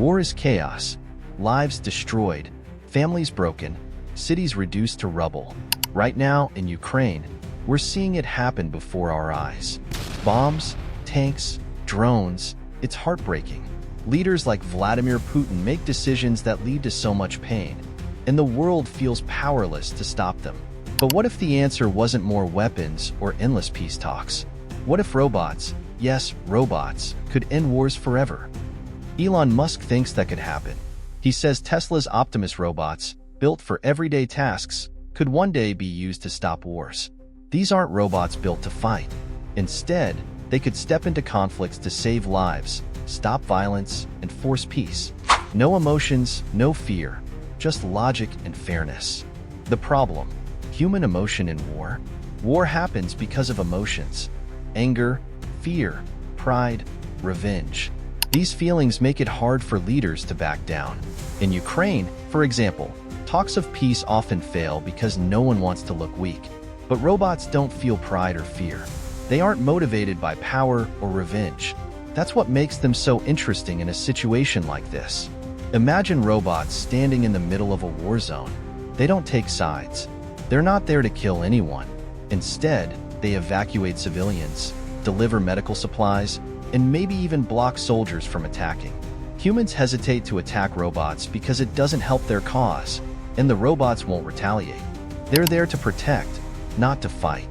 War is chaos, lives destroyed, families broken, cities reduced to rubble. Right now, in Ukraine, we're seeing it happen before our eyes. Bombs, tanks, drones, it's heartbreaking. Leaders like Vladimir Putin make decisions that lead to so much pain, and the world feels powerless to stop them. But what if the answer wasn't more weapons or endless peace talks? What if robots, yes, robots, could end wars forever? Elon Musk thinks that could happen. He says Tesla's Optimus robots, built for everyday tasks, could one day be used to stop wars. These aren't robots built to fight. Instead, they could step into conflicts to save lives, stop violence, and force peace. No emotions, no fear, just logic and fairness. The problem: human emotion in war? War happens because of emotions. Anger, fear, pride, revenge. These feelings make it hard for leaders to back down. In Ukraine, for example, talks of peace often fail because no one wants to look weak. But robots don't feel pride or fear. They aren't motivated by power or revenge. That's what makes them so interesting in a situation like this. Imagine robots standing in the middle of a war zone. They don't take sides. They're not there to kill anyone. Instead, they evacuate civilians, deliver medical supplies, and maybe even block soldiers from attacking. Humans hesitate to attack robots because it doesn't help their cause, and the robots won't retaliate. They're there to protect, not to fight.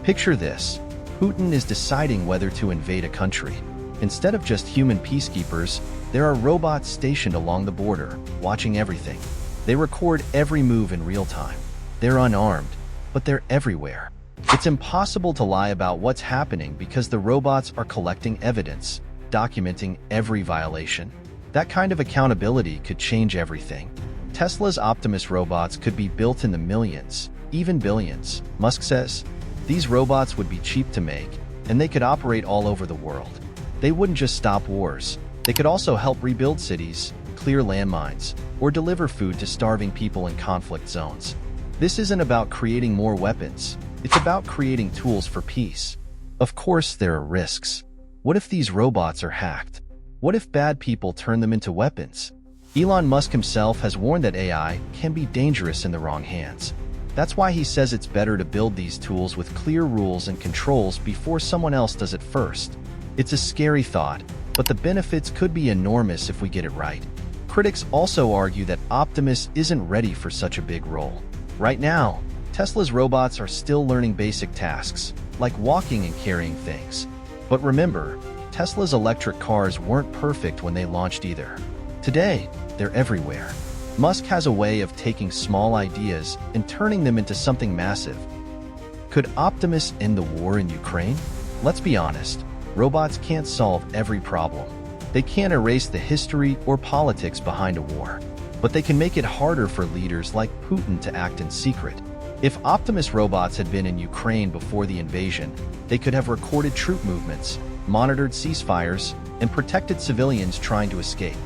Picture this: Putin is deciding whether to invade a country. Instead of just human peacekeepers, there are robots stationed along the border, watching everything. They record every move in real time. They're unarmed, but they're everywhere. It's impossible to lie about what's happening because the robots are collecting evidence, documenting every violation. That kind of accountability could change everything. Tesla's Optimus robots could be built in the millions, even billions, Musk says. These robots would be cheap to make, and they could operate all over the world. They wouldn't just stop wars. They could also help rebuild cities, clear landmines, or deliver food to starving people in conflict zones. This isn't about creating more weapons. It's about creating tools for peace. Of course, there are risks. What if these robots are hacked? What if bad people turn them into weapons? Elon Musk himself has warned that AI can be dangerous in the wrong hands. That's why he says it's better to build these tools with clear rules and controls before someone else does it first. It's a scary thought, but the benefits could be enormous if we get it right. Critics also argue that Optimus isn't ready for such a big role. Right now, Tesla's robots are still learning basic tasks, like walking and carrying things. But remember, Tesla's electric cars weren't perfect when they launched either. Today, they're everywhere. Musk has a way of taking small ideas and turning them into something massive. Could Optimus end the war in Ukraine? Let's be honest, robots can't solve every problem. They can't erase the history or politics behind a war. But they can make it harder for leaders like Putin to act in secret. If Optimus robots had been in Ukraine before the invasion, they could have recorded troop movements, monitored ceasefires, and protected civilians trying to escape.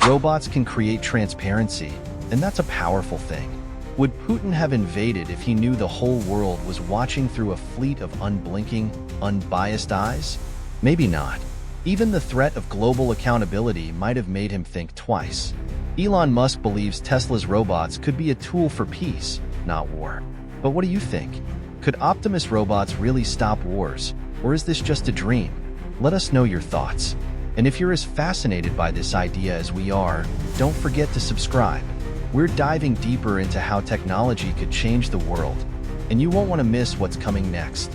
Robots can create transparency, and that's a powerful thing. Would Putin have invaded if he knew the whole world was watching through a fleet of unblinking, unbiased eyes? Maybe not. Even the threat of global accountability might have made him think twice. Elon Musk believes Tesla's robots could be a tool for peace, not war. But what do you think? Could Optimus robots really stop wars, or is this just a dream? Let us know your thoughts. And if you're as fascinated by this idea as we are, don't forget to subscribe. We're diving deeper into how technology could change the world, and you won't want to miss what's coming next.